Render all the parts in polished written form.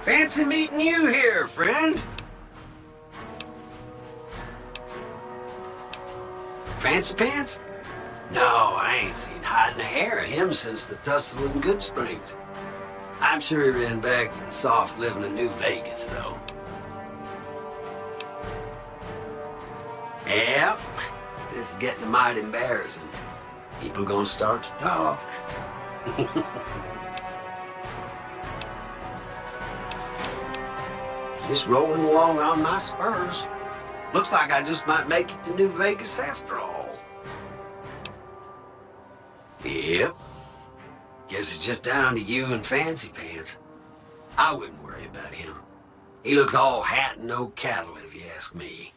Fancy meeting you here, friend. Fancy Pants? No, I ain't seen hide and hair of him since the tussle in Good Springs. I'm sure he ran back to the soft living of New Vegas, though. Yep, this is getting mighty embarrassing. People gonna start to talk. Just rolling along on my spurs. Looks like I just might make it to New Vegas after all. Yep. Guess it's just down to you and Fancy Pants. I wouldn't worry about him. He looks all hat and no cattle, if you ask me.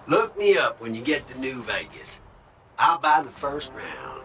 Look me up when you get to New Vegas. I'll buy the first round.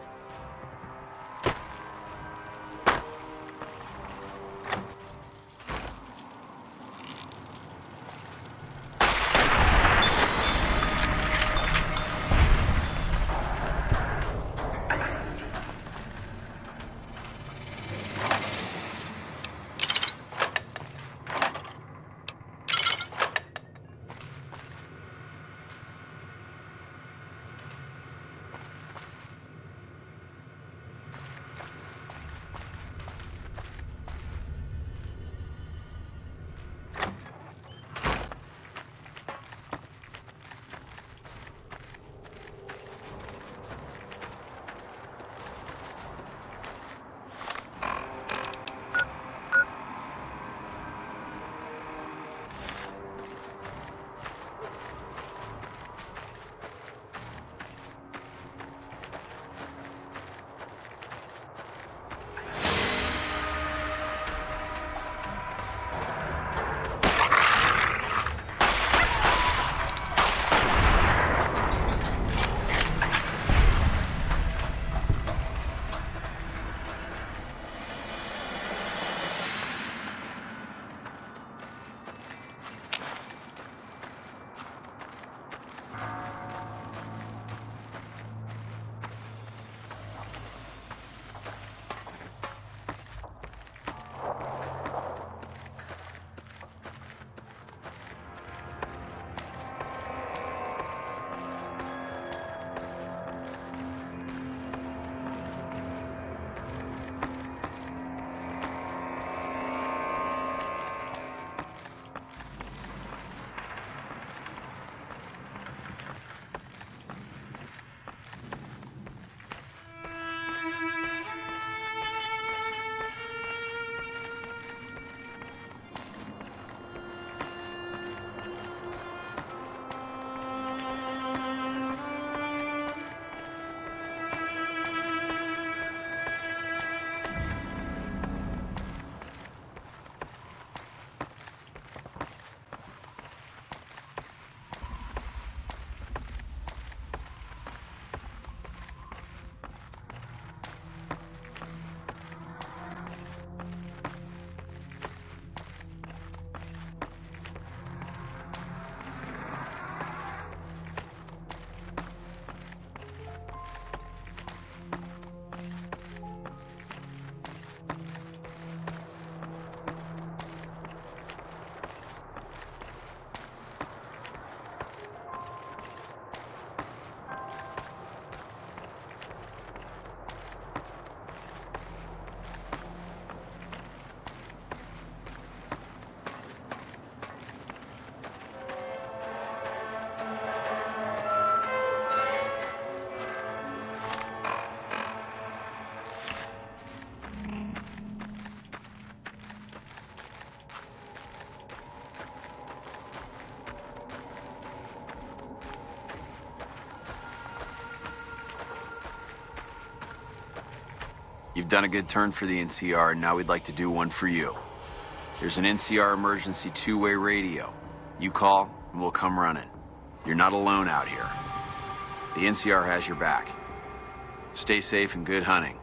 You've done a good turn for the NCR, and now we'd like to do one for you. There's an NCR emergency two-way radio. You call, and we'll come running. You're not alone out here. The NCR has your back. Stay safe and good hunting.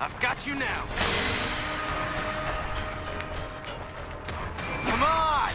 I've got you now. Come on!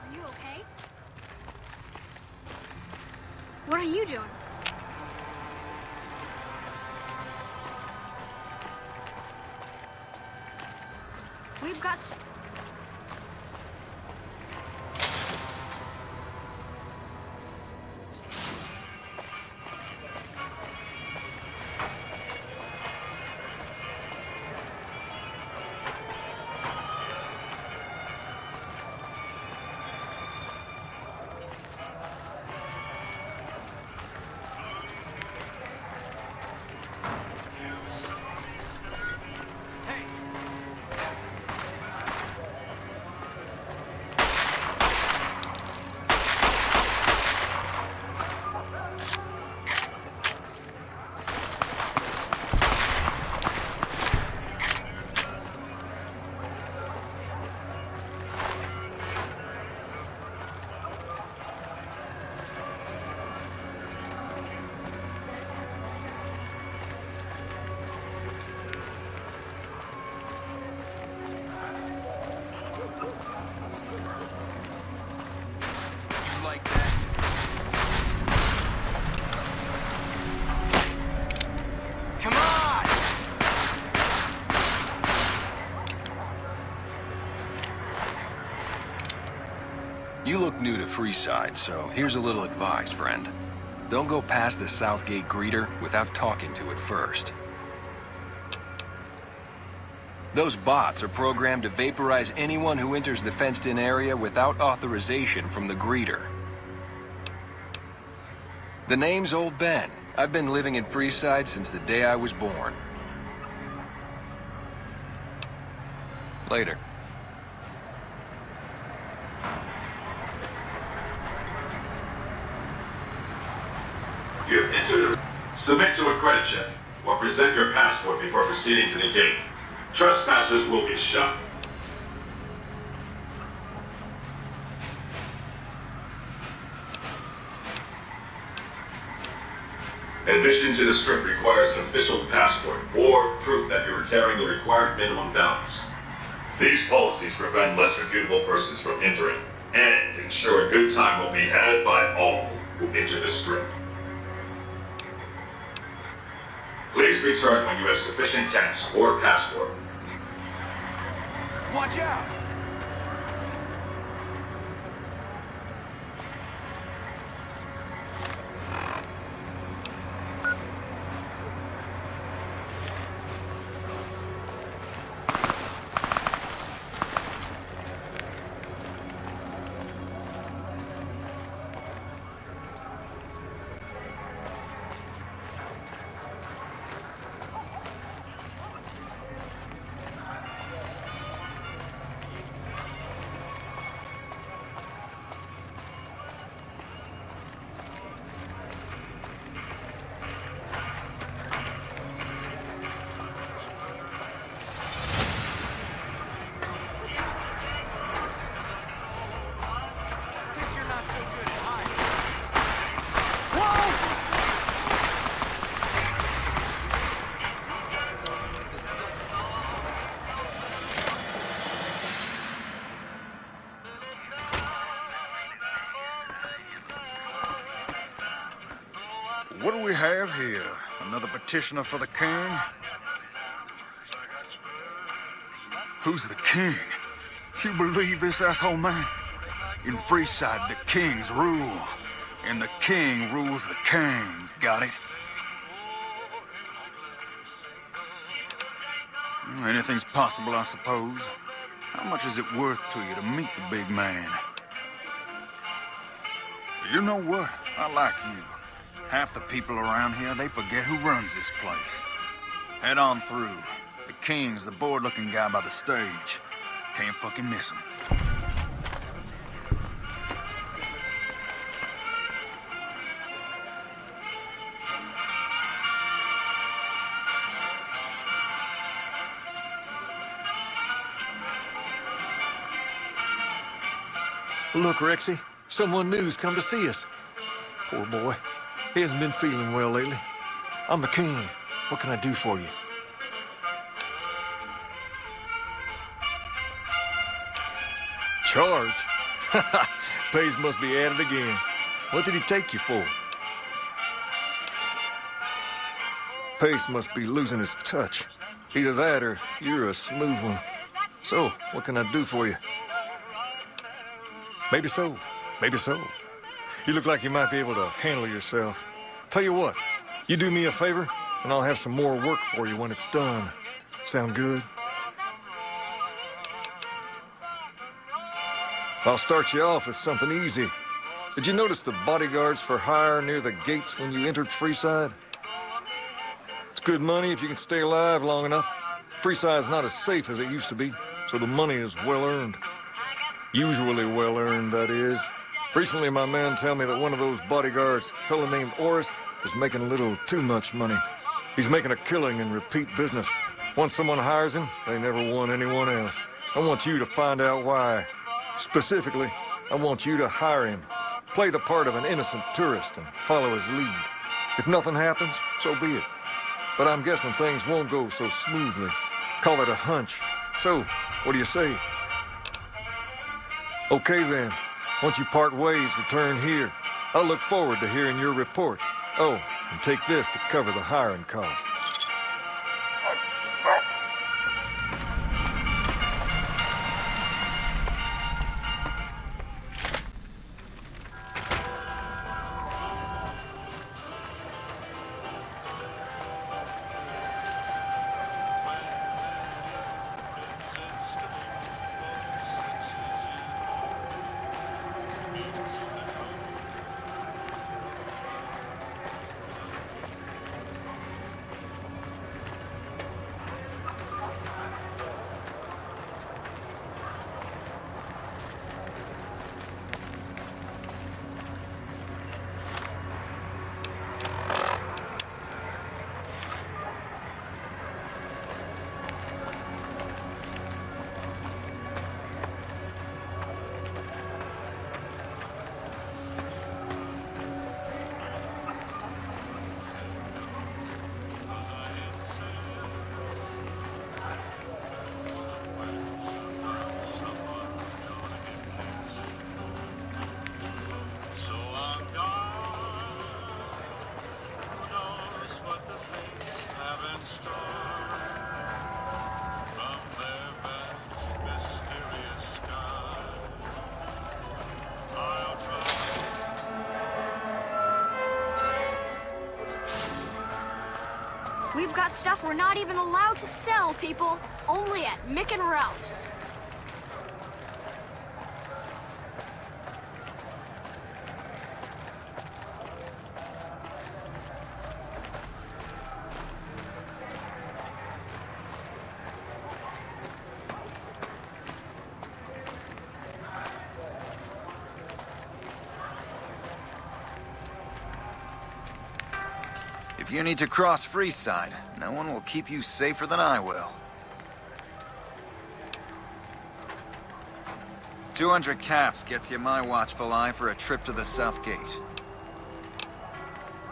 Are you okay? What are you doing? We've got... Like that. Come on! You look new to Freeside, so here's a little advice, friend. Don't go past the Southgate greeter without talking to it first. Those bots are programmed to vaporize anyone who enters the fenced-in area without authorization from the greeter. The name's Old Ben. I've been living in Freeside since the day I was born. Later. You have entered. Submit to a credit check, or present your passport before proceeding to the gate. Trespassers will be shot. Admission to the strip requires an official passport or proof that you are carrying the required minimum balance. These policies prevent less reputable persons from entering and ensure a good time will be had by all who enter the strip. Please return when you have sufficient cash or passport. Watch out! Guess you're not so good at hiding. Whoa! What do we have here? Another petitioner for the king? Who's the king? You believe this, asshole man? In Freeside, the kings rule. And the king rules the kings, got it? Anything's possible, I suppose. How much is it worth to you to meet the big man? You know what? I like you. Half the people around here, they forget who runs this place. Head on through. The King's the bored-looking guy by the stage. Can't fucking miss him. Look, Rexy, someone new's come to see us. Poor boy. He hasn't been feeling well lately. I'm the king. What can I do for you? Charge? Pace must be at it again. What did he take you for? Pace must be losing his touch. Either that or you're a smooth one. So, what can I do for you? Maybe so. Maybe so. You look like you might be able to handle yourself. Tell you what, you do me a favor, and I'll have some more work for you when it's done. Sound good? I'll start you off with something easy. Did you notice the bodyguards for hire near the gates when you entered Freeside? It's good money if you can stay alive long enough. Freeside's not as safe as it used to be, so the money is well earned. Usually well earned, that is. Recently, my man told me that one of those bodyguards, a fellow named Oris, is making a little too much money. He's making a killing in repeat business. Once someone hires him, they never want anyone else. I want you to find out why. Specifically, I want you to hire him. Play the part of an innocent tourist and follow his lead. If nothing happens, so be it. But I'm guessing things won't go so smoothly. Call it a hunch. So, what do you say? Okay then. Once you part ways, return here. I'll look forward to hearing your report. Oh, and take this to cover the hiring cost. We've got stuff we're not even allowed to sell, people. Only at Mick and Ralph's. If you need to cross Freeside, no one will keep you safer than I will. 200 caps gets you my watchful eye for a trip to the South Gate.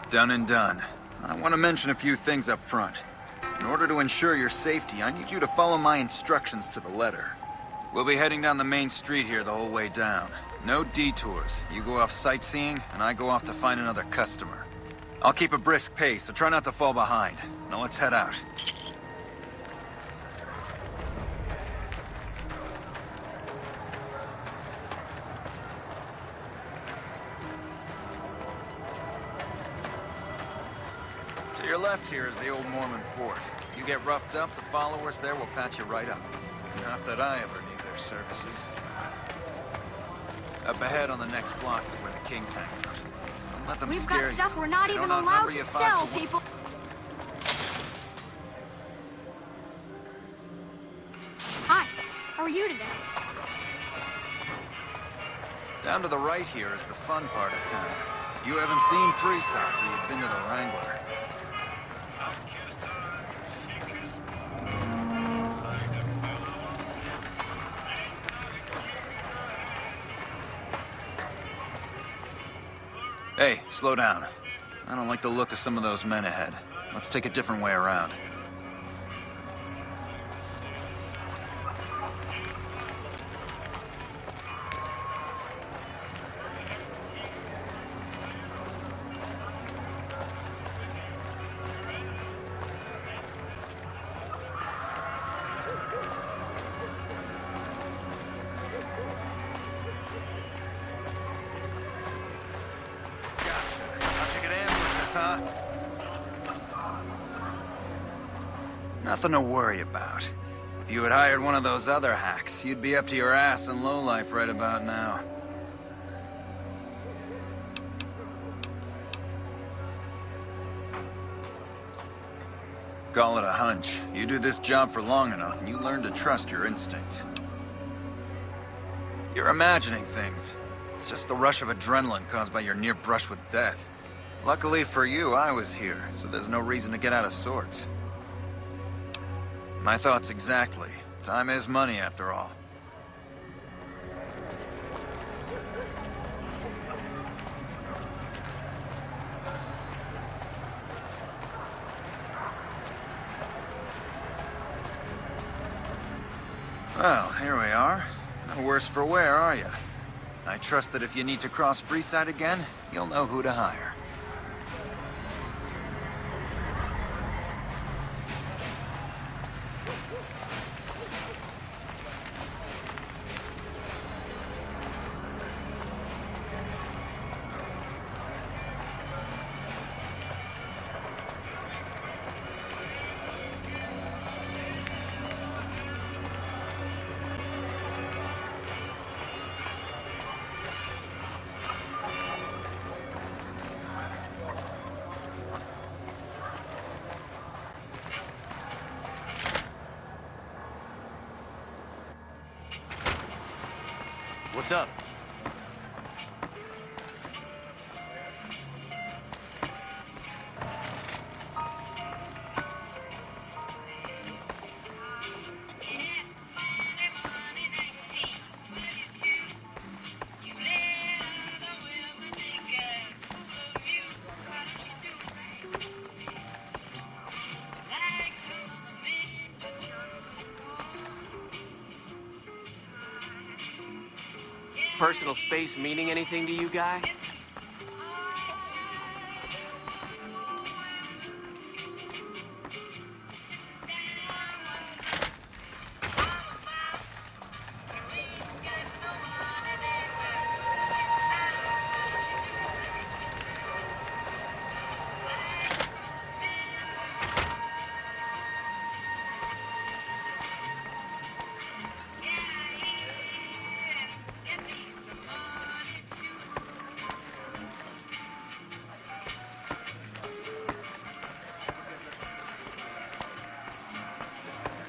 Done and done. I want to mention a few things up front. In order to ensure your safety, I need you to follow my instructions to the letter. We'll be heading down the main street here the whole way down. No detours. You go off sightseeing, and I go off to find another customer. I'll keep a brisk pace, so try not to fall behind. Now let's head out. To your left here is the old Mormon fort. You get roughed up, the followers there will patch you right up. Not that I ever need their services. Up ahead on the next block is where the King's hang out. Don't let them We've scare got you. stuff we're not They even don't allowed outnumber to you sell, 5 to 1. people. Hi, how are you today? Down to the right here is the fun part of town. You haven't seen Freeside till you've been to the Wrangler. Hey, slow down. I don't like the look of some of those men ahead. Let's take a different way around. How'd you get ambushed us, huh? Nothing to worry about. If you had hired one of those other hacks, you'd be up to your ass in lowlife right about now. Call it a hunch. You do this job for long enough, and you learn to trust your instincts. You're imagining things. It's just the rush of adrenaline caused by your near brush with death. Luckily for you, I was here, so there's no reason to get out of sorts. My thoughts exactly. Time is money, after all. Well, here we are. No worse for wear, are you? I trust that if you need to cross Freeside again, you'll know who to hire. What's up? Personal space meaning anything to you, guy?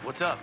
What's up?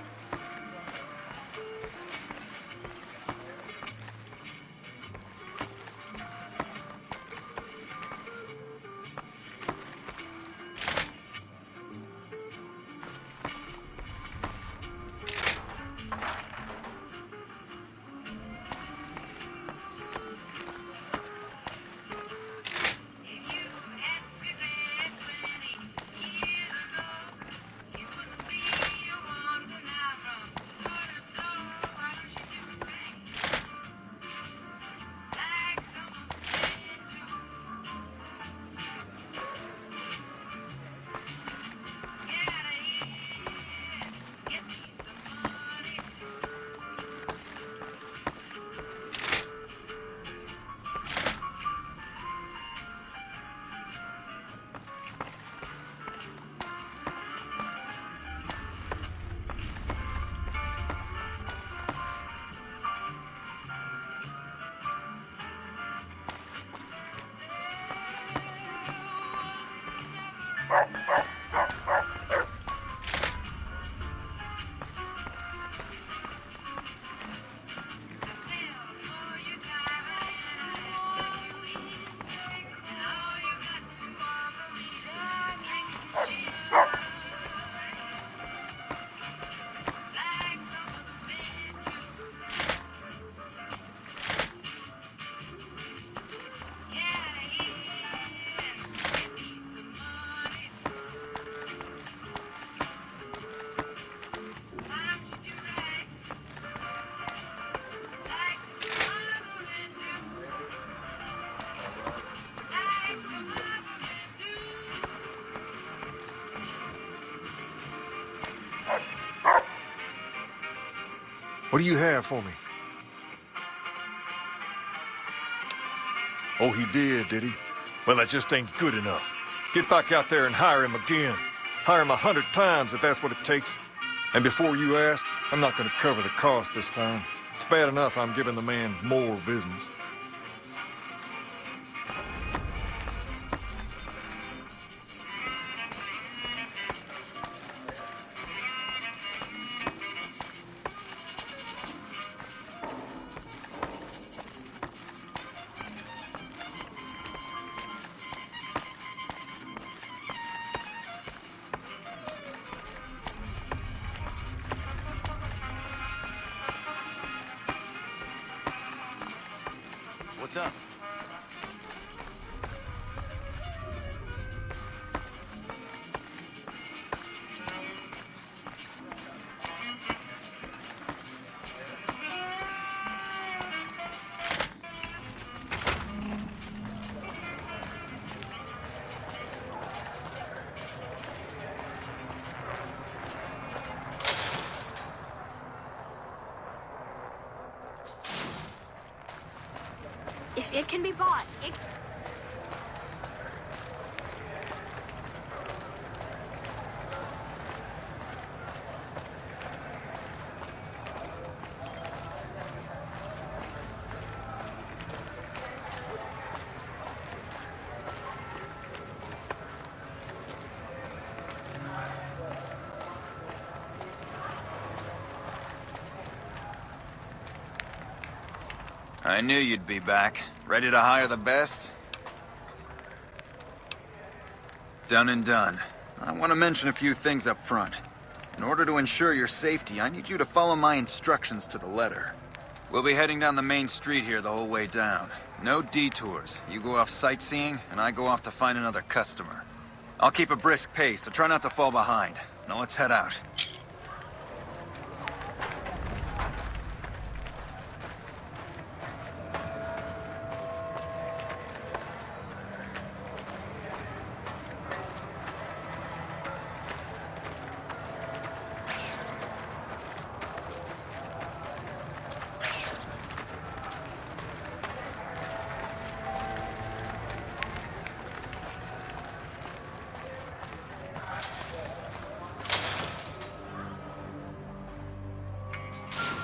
What do you have for me? Oh, he did he? Well, that just ain't good enough. Get back out there and hire him again. Hire him 100 times if that's what it takes. And before you ask, I'm not gonna cover the cost this time. It's bad enough I'm giving the man more business. What's up? If it can be bought, it... I knew you'd be back. Ready to hire the best? Done and done. I want to mention a few things up front. In order to ensure your safety, I need you to follow my instructions to the letter. We'll be heading down the main street here the whole way down. No detours. You go off sightseeing, and I go off to find another customer. I'll keep a brisk pace, so try not to fall behind. Now let's head out.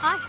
Hi.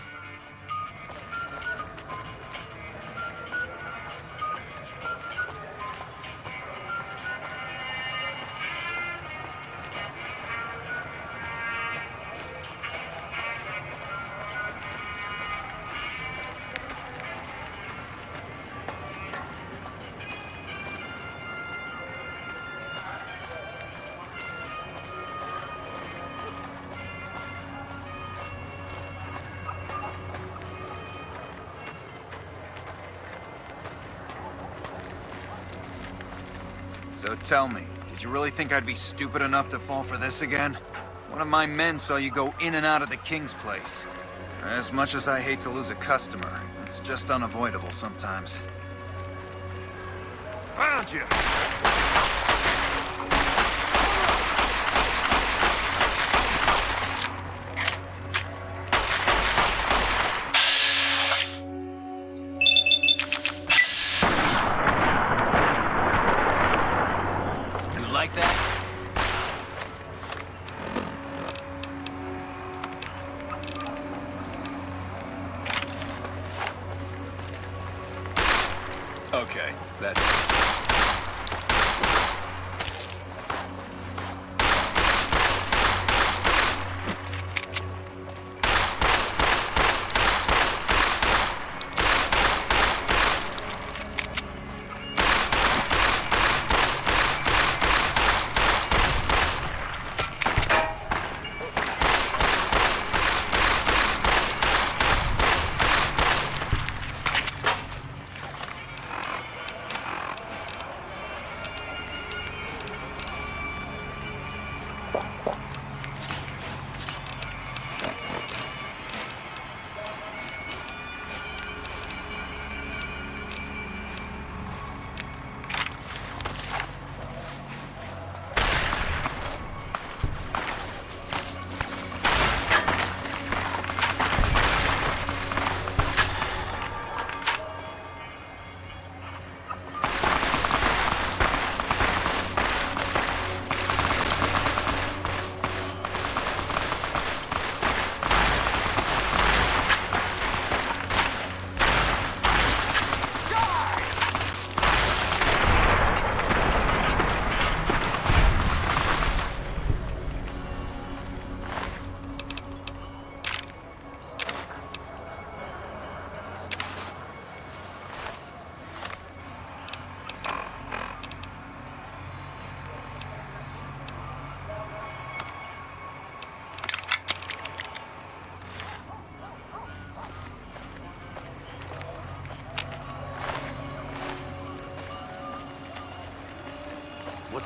So tell me, did you really think I'd be stupid enough to fall for this again? One of my men saw you go in and out of the King's place. As much as I hate to lose a customer, it's just unavoidable sometimes. Found you! Like that? Okay, that's...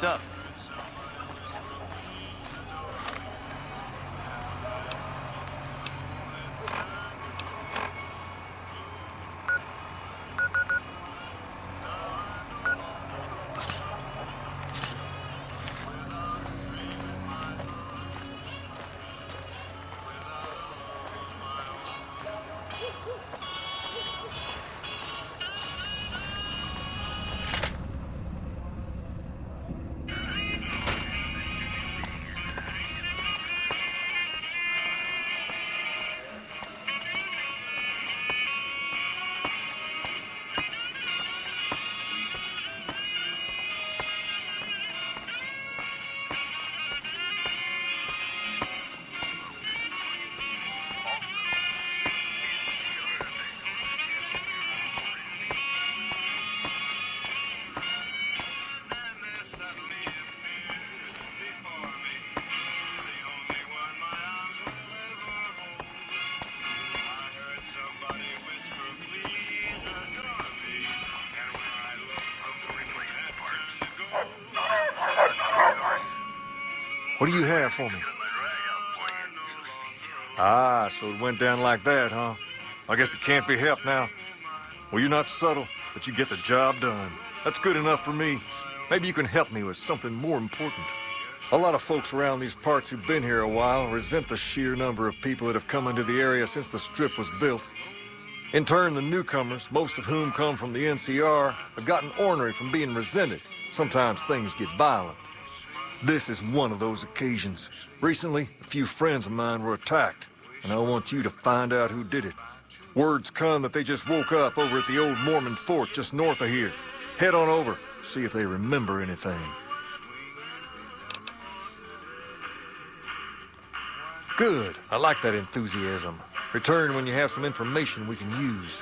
What's up? What do you have for me? Ah, so it went down like that, huh? I guess it can't be helped now. Well, you're not subtle, but you get the job done. That's good enough for me. Maybe you can help me with something more important. A lot of folks around these parts who've been here a while resent the sheer number of people that have come into the area since the Strip was built. In turn, the newcomers, most of whom come from the NCR, have gotten ornery from being resented. Sometimes things get violent. This is one of those occasions. Recently, a few friends of mine were attacked, and I want you to find out who did it. Word's come that they just woke up over at the old Mormon fort just north of here. Head on over, see if they remember anything. Good. I like that enthusiasm. Return when you have some information we can use.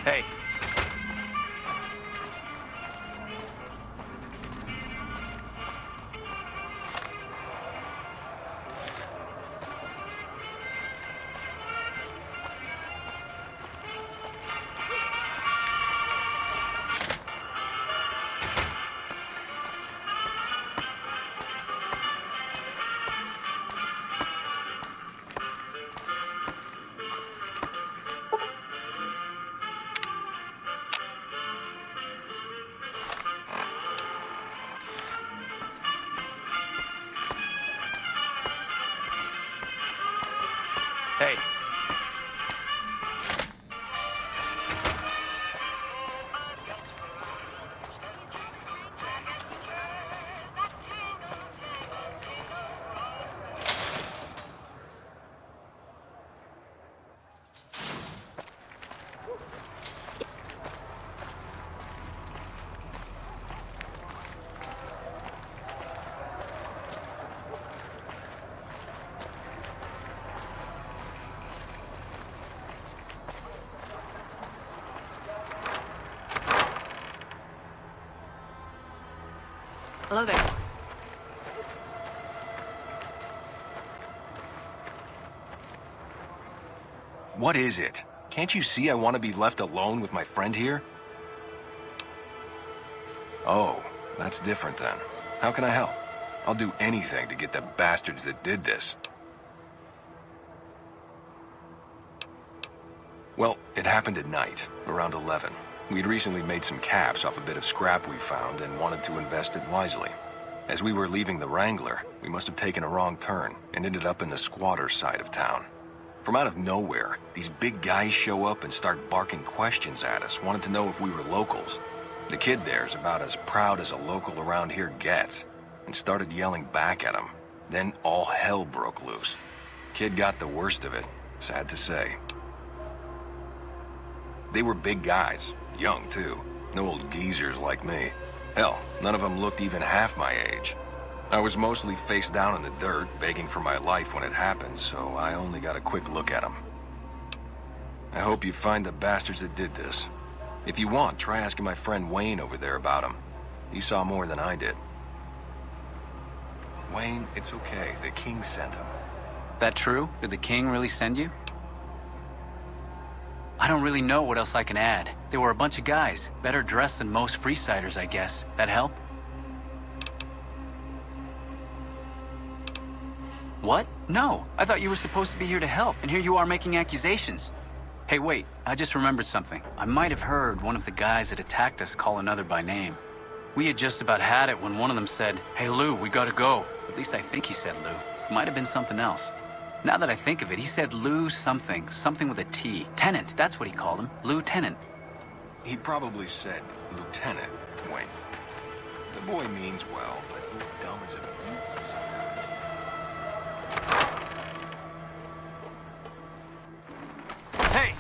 Hey. Hey. Hello there. What is it? Can't you see I want to be left alone with my friend here? Oh, that's different then. How can I help? I'll do anything to get the bastards that did this. Well, it happened at night, around 11. We'd recently made some caps off a bit of scrap we found and wanted to invest it wisely. As we were leaving the Wrangler, we must have taken a wrong turn and ended up in the squatter side of town. From out of nowhere, these big guys show up and start barking questions at us, wanting to know if we were locals. The kid there's about as proud as a local around here gets, and started yelling back at him. Then all hell broke loose. Kid got the worst of it, sad to say. They were big guys, young too. No old geezers like me. Hell, none of them looked even half my age. I was mostly face down in the dirt, begging for my life when it happened, so I only got a quick look at them. I hope you find the bastards that did this. If you want, try asking my friend Wayne over there about him. He saw more than I did. Wayne, it's okay. The king sent him. That true? Did the king really send you? I don't really know what else I can add. They were a bunch of guys, better dressed than most Freesiders, I guess. That help? What? No, I thought you were supposed to be here to help, and here you are making accusations. Hey, wait, I just remembered something. I might have heard one of the guys that attacked us call another by name. We had just about had it when one of them said, "Hey Lou, we gotta go." At least I think he said Lou. It might have been something else. Now that I think of it, he said Lou something with a T. Tennant, that's what he called him. Lieutenant. He probably said Lieutenant Wayne. The boy means well, but he's dumb as a mule. Hey!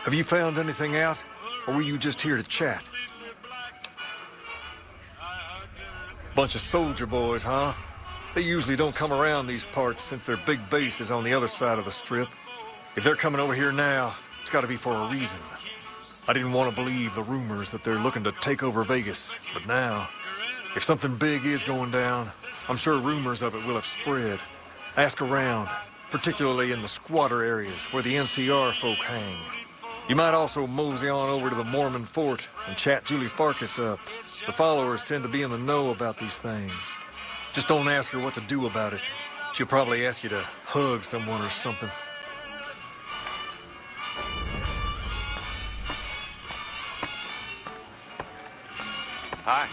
Have you found anything out? Or were you just here to chat? Bunch of soldier boys, huh? They usually don't come around these parts since their big base is on the other side of the strip. If they're coming over here now, it's gotta be for a reason. I didn't want to believe the rumors that they're looking to take over Vegas, but now, if something big is going down, I'm sure rumors of it will have spread. Ask around, particularly in the squatter areas where the NCR folk hang. You might also mosey on over to the Mormon fort and chat Julie Farkas up. The followers tend to be in the know about these things. Just don't ask her what to do about it. She'll probably ask you to hug someone or something. Hi.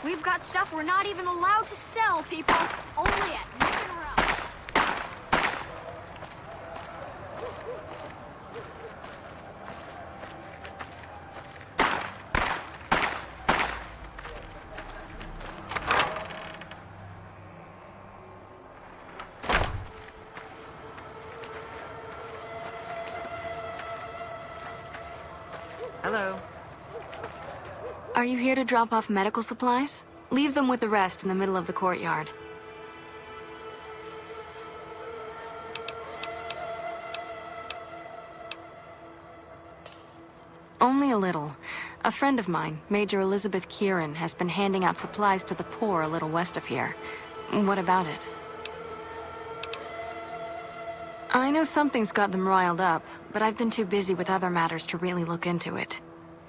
We've got stuff we're not even allowed to sell, people. Only at Mick and Ralph. Hello. Are you here to drop off medical supplies? Leave them with the rest in the middle of the courtyard. Only a little. A friend of mine, Major Elizabeth Kieran, has been handing out supplies to the poor a little west of here. What about it? I know something's got them riled up, but I've been too busy with other matters to really look into it.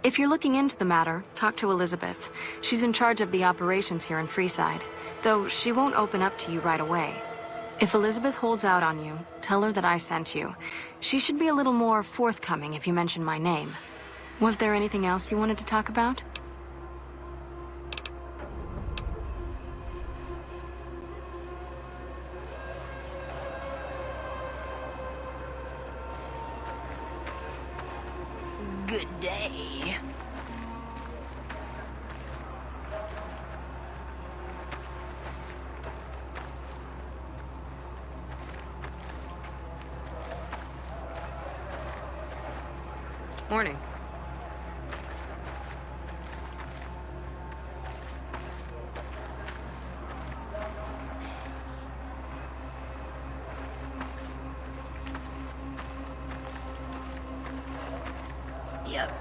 If you're looking into the matter, talk to Elizabeth. She's in charge of the operations here in Freeside, though she won't open up to you right away. If Elizabeth holds out on you, tell her that I sent you. She should be a little more forthcoming if you mention my name. Was there anything else you wanted to talk about? Good day. Morning. Yep.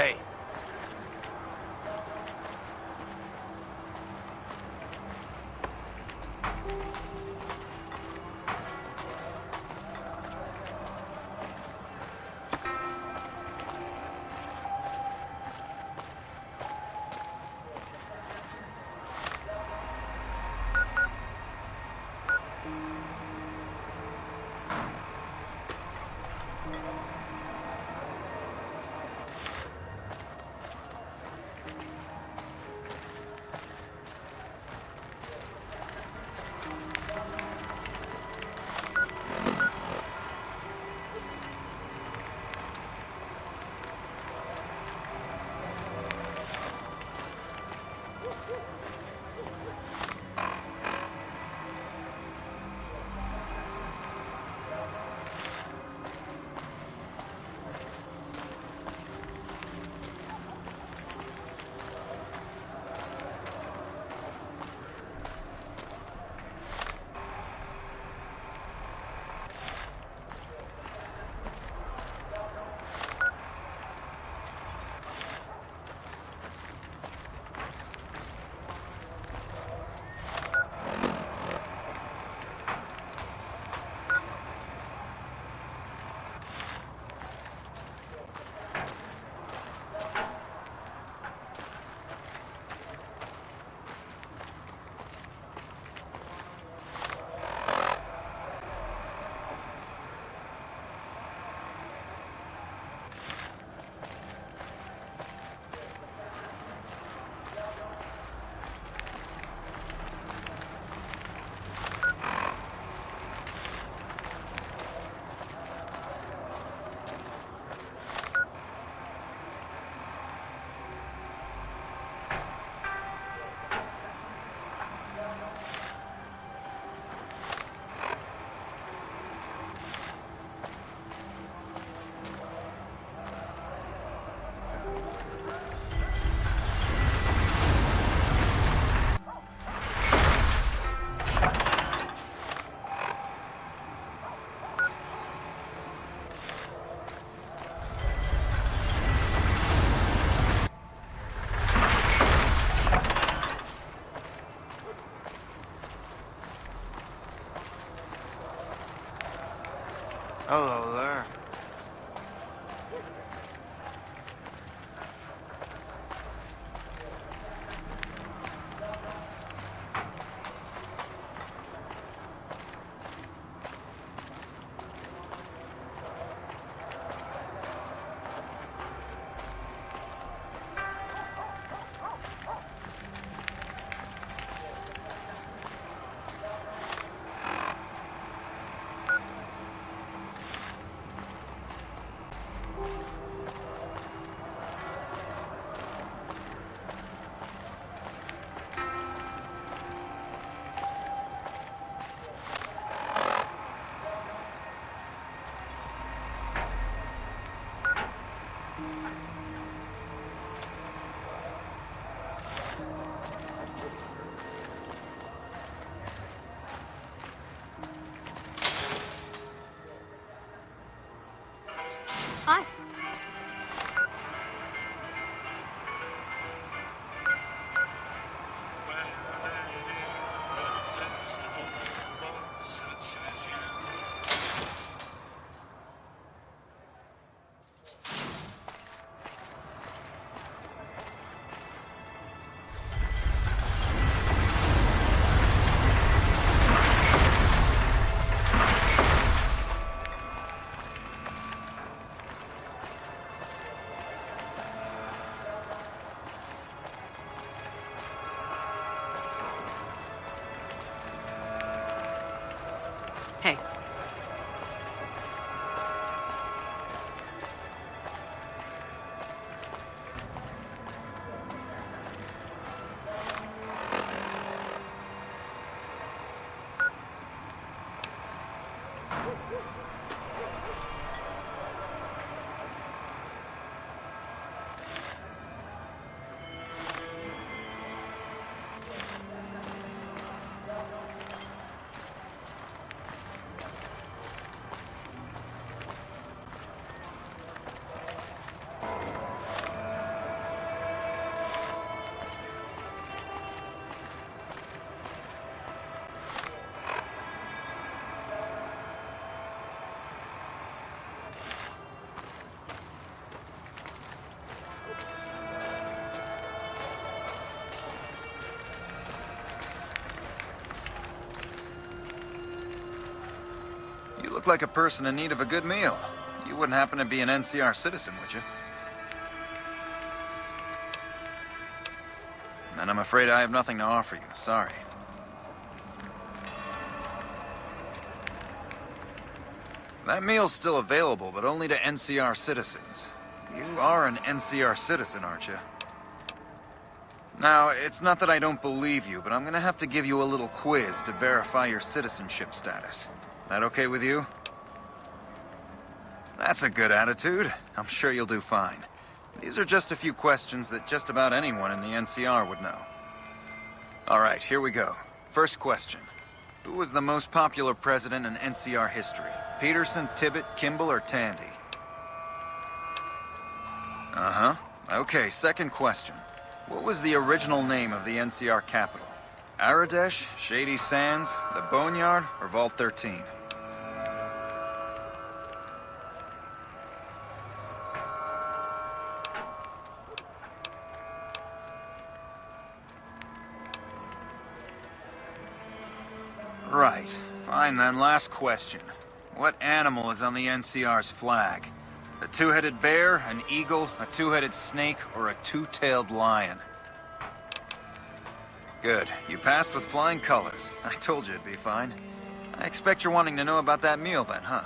Hey. Hello there. Hi. Hey. You look like a person in need of a good meal. You wouldn't happen to be an NCR citizen, would you? Then I'm afraid I have nothing to offer you. Sorry. That meal's still available, but only to NCR citizens. You are an NCR citizen, aren't you? Now, it's not that I don't believe you, but I'm gonna have to give you a little quiz to verify your citizenship status. That okay with you? That's a good attitude. I'm sure you'll do fine. These are just a few questions that just about anyone in the NCR would know. All right, here we go. First question. Who was the most popular president in NCR history? Peterson, Tibbet, Kimball, or Tandy? Uh-huh. Okay, second question. What was the original name of the NCR capital? Aradesh, Shady Sands, the Boneyard, or Vault 13? Right. Fine then, last question. What animal is on the NCR's flag? A two-headed bear, an eagle, a two-headed snake, or a two-tailed lion? Good. You passed with flying colors. I told you it'd be fine. I expect you're wanting to know about that meal then, huh?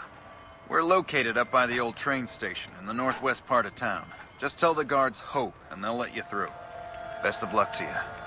We're located up by the old train station in the northwest part of town. Just tell the guards Hope, and they'll let you through. Best of luck to you.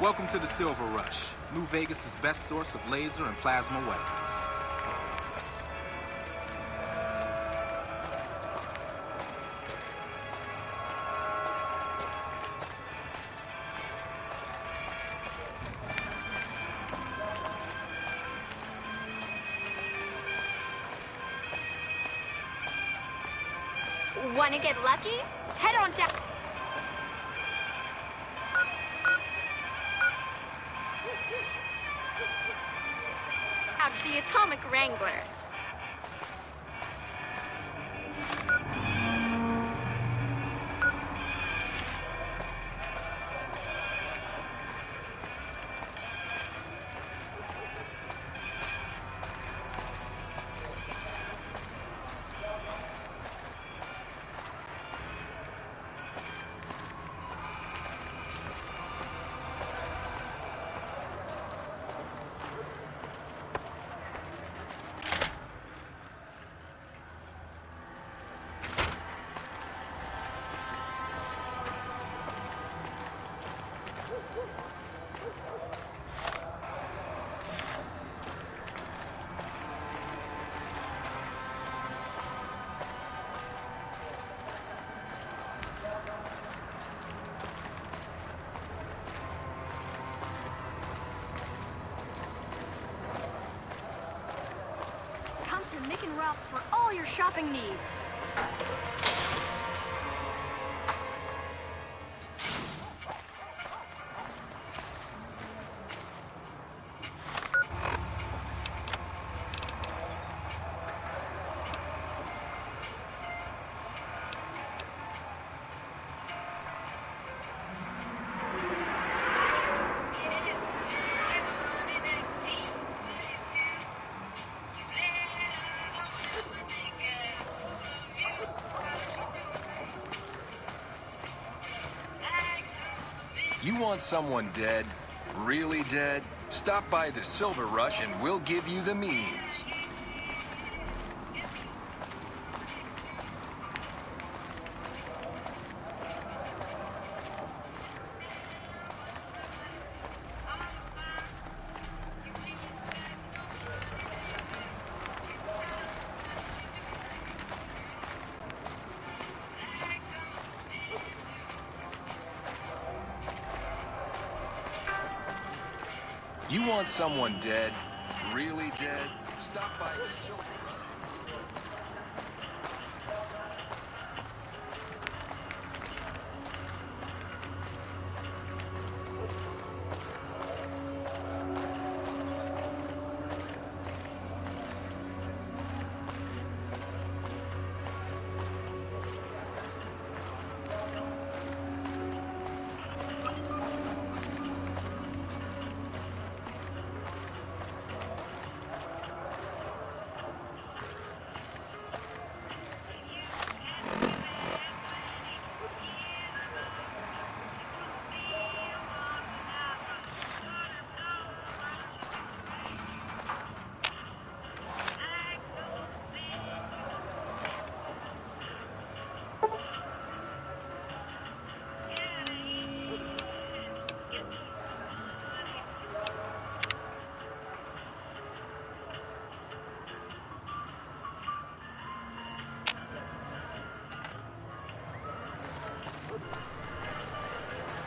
Welcome to the Silver Rush, New Vegas' best source of laser and plasma weapons. Wanna get lucky? Head on down. Out to the Atomic Wrangler. Come to Mick and Ralph's for all your shopping needs. You want someone dead? Really dead? Stop by the Silver Rush and we'll give you the means. You want someone dead? Really dead? Stop by the Silver Rush.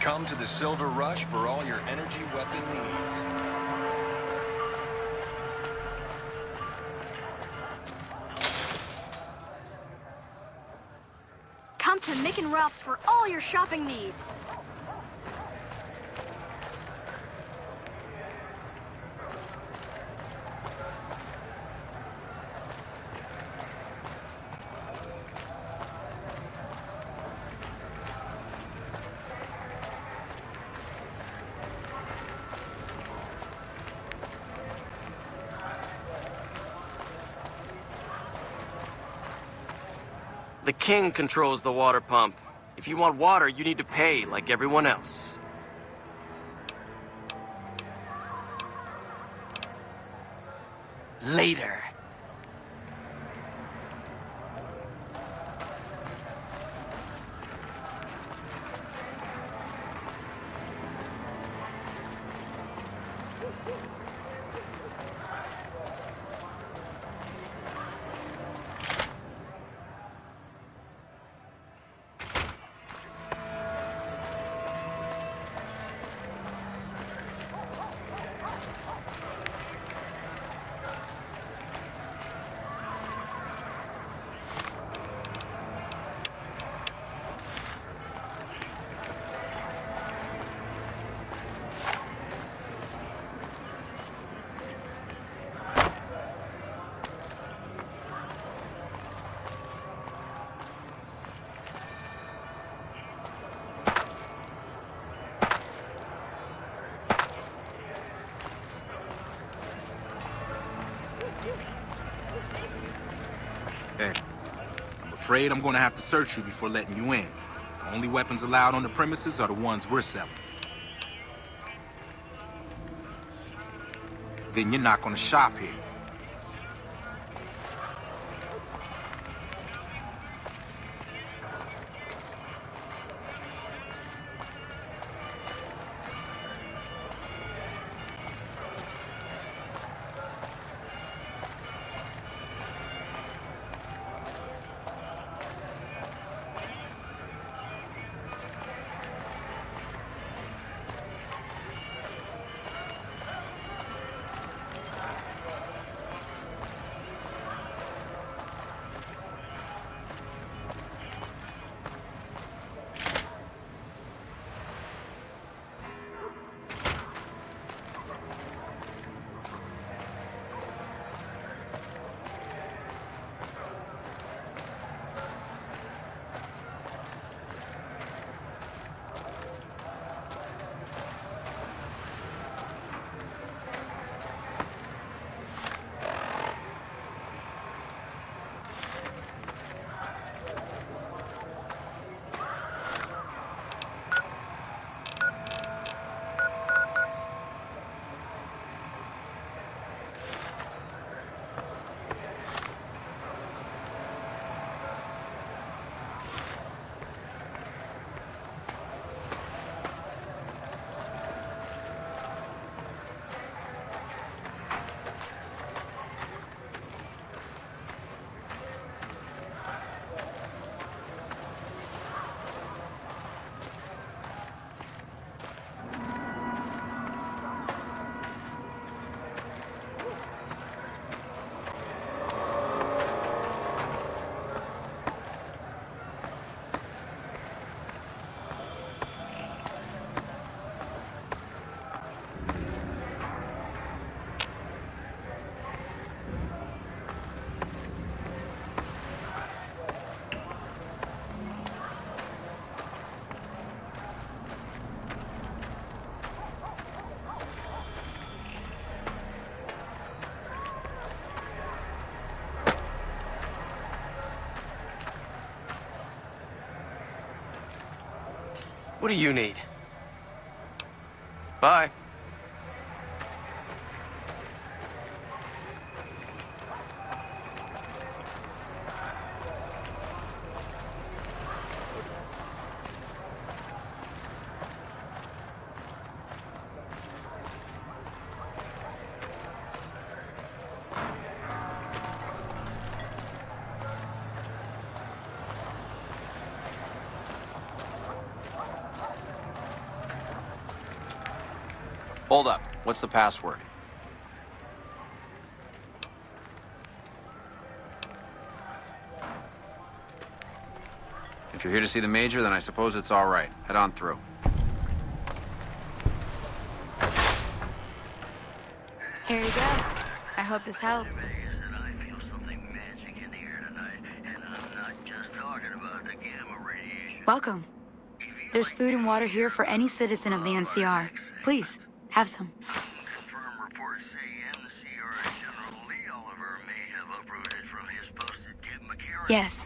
Come to the Silver Rush for all your energy weapon needs. Come to Mick and Ralph's for all your shopping needs. The king controls the water pump. If you want water, you need to pay like everyone else. Later. Hey, I'm afraid I'm gonna have to search you before letting you in. The only weapons allowed on the premises are the ones we're selling. Then you're not gonna shop here. What do you need? Bye. Hold up. What's the password? If you're here to see the Major, then I suppose it's all right. Head on through. Here you go. I hope this helps. Welcome. There's food and water here for any citizen of the NCR. Please, have some. Yes.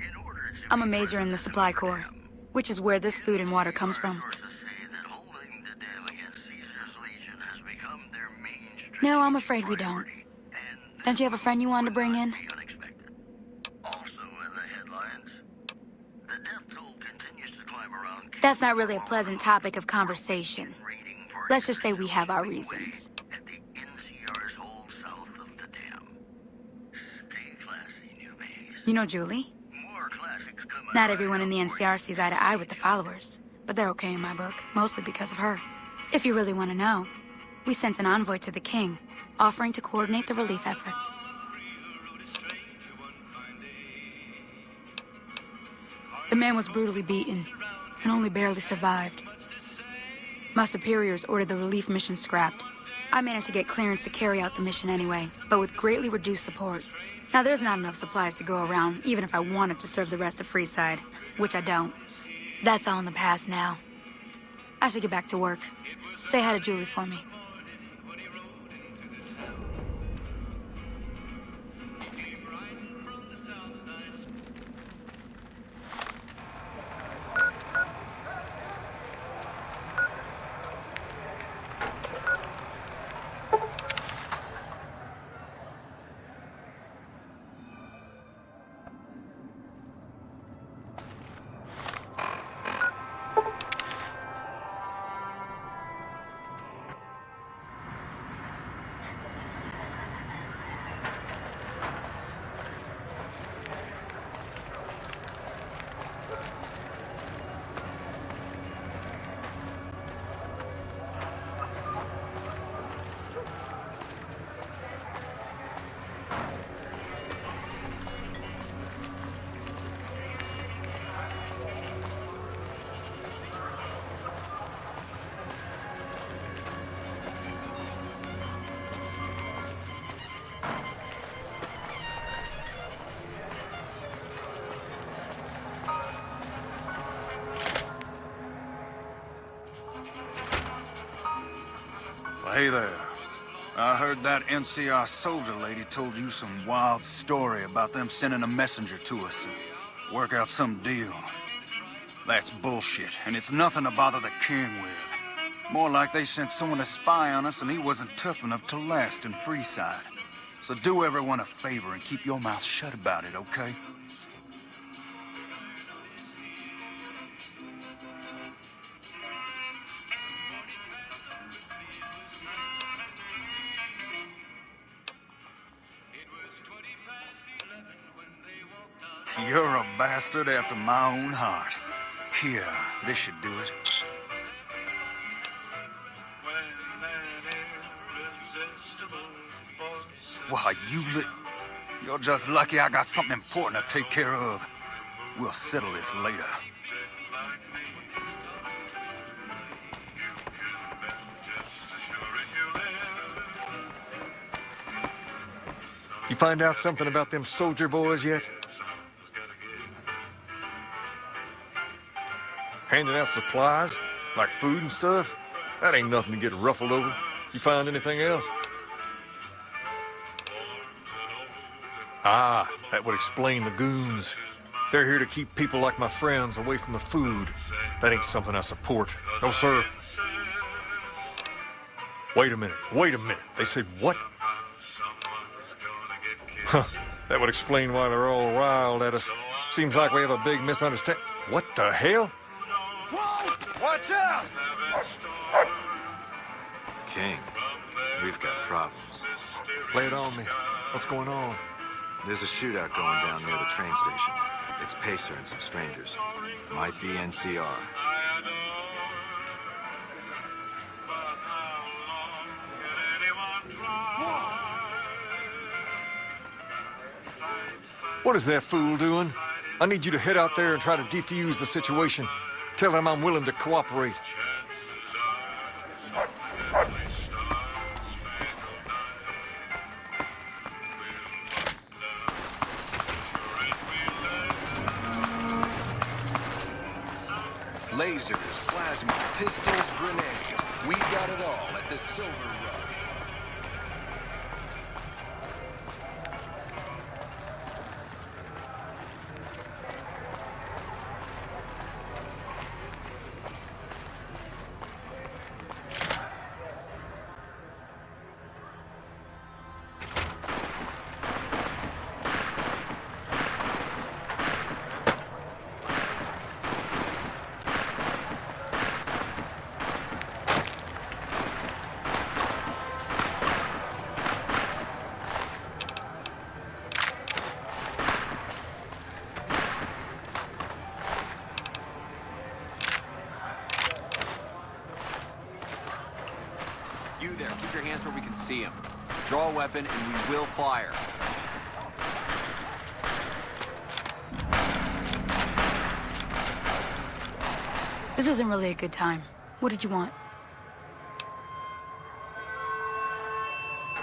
I'm a major in the Supply Corps, which is where this food and water comes from. No, I'm afraid we don't. Don't you have a friend you wanted to bring in? That's not really a pleasant topic of conversation. Let's just say we have our reasons. You know Julie? Not everyone in the NCR sees eye to eye with the followers, but they're okay in my book, mostly because of her. If you really want to know, we sent an envoy to the king, offering to coordinate the relief effort. The man was brutally beaten, and only barely survived. My superiors ordered the relief mission scrapped. I managed to get clearance to carry out the mission anyway, but with greatly reduced support. Now, there's not enough supplies to go around, even if I wanted to serve the rest of Freeside, which I don't. That's all in the past now. I should get back to work. Say hi to Julie for me. Hey there. I heard that NCR soldier lady told you some wild story about them sending a messenger to us to work out some deal. That's bullshit, and it's nothing to bother the king with. More like they sent someone to spy on us and he wasn't tough enough to last in Freeside. So do everyone a favor and keep your mouth shut about it, okay? You're a bastard after my own heart. Here, this should do it. Why, you're just lucky I got something important to take care of. We'll settle this later. You find out something about them soldier boys yet? Handing out supplies? Like food and stuff? That ain't nothing to get ruffled over. You find anything else? Ah, that would explain the goons. They're here to keep people like my friends away from the food. That ain't something I support. No, sir. Wait a minute. They said what? Huh, that would explain why they're all riled at us. Seems like we have a big misunderstanding. What the hell? Whoa! Watch out! King, we've got problems. Lay it on me. What's going on? There's a shootout going down near the train station. It's Pacer and some strangers. Might be NCR. What is that fool doing? I need you to head out there and try to defuse the situation. Tell them I'm willing to cooperate. Lasers, plasma, pistols, grenades. We've got it all at the Silver Rush. You there, keep your hands where we can see him. Draw a weapon and we will fire. This isn't really a good time. What did you want?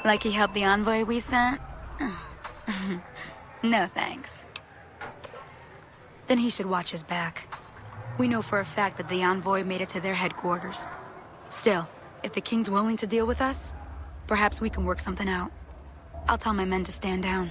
Like he helped the envoy we sent? No thanks. Then he should watch his back. We know for a fact that the envoy made it to their headquarters. Still, if the king's willing to deal with us, perhaps we can work something out. I'll tell my men to stand down.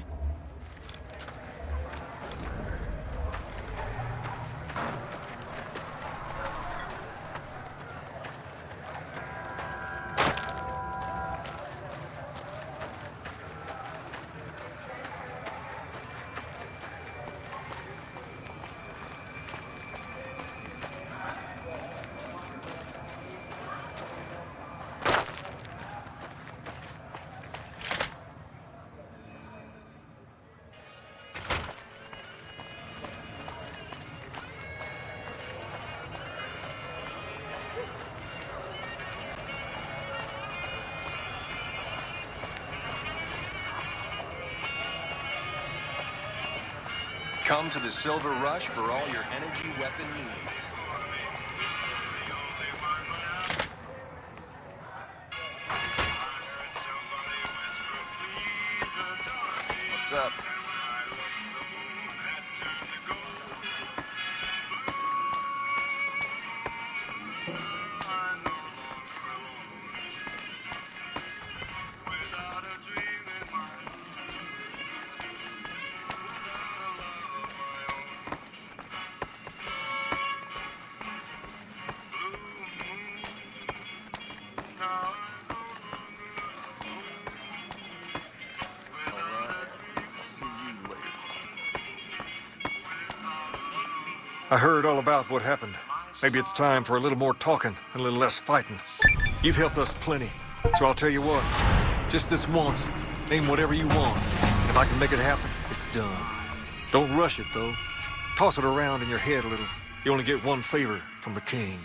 Come to the Silver Rush for all your energy weapon needs. What's up? I heard all about what happened. Maybe it's time for a little more talking and a little less fighting. You've helped us plenty, so I'll tell you what. Just this once, name whatever you want. If I can make it happen, it's done. Don't rush it, though. Toss it around in your head a little. You only get one favor from the king.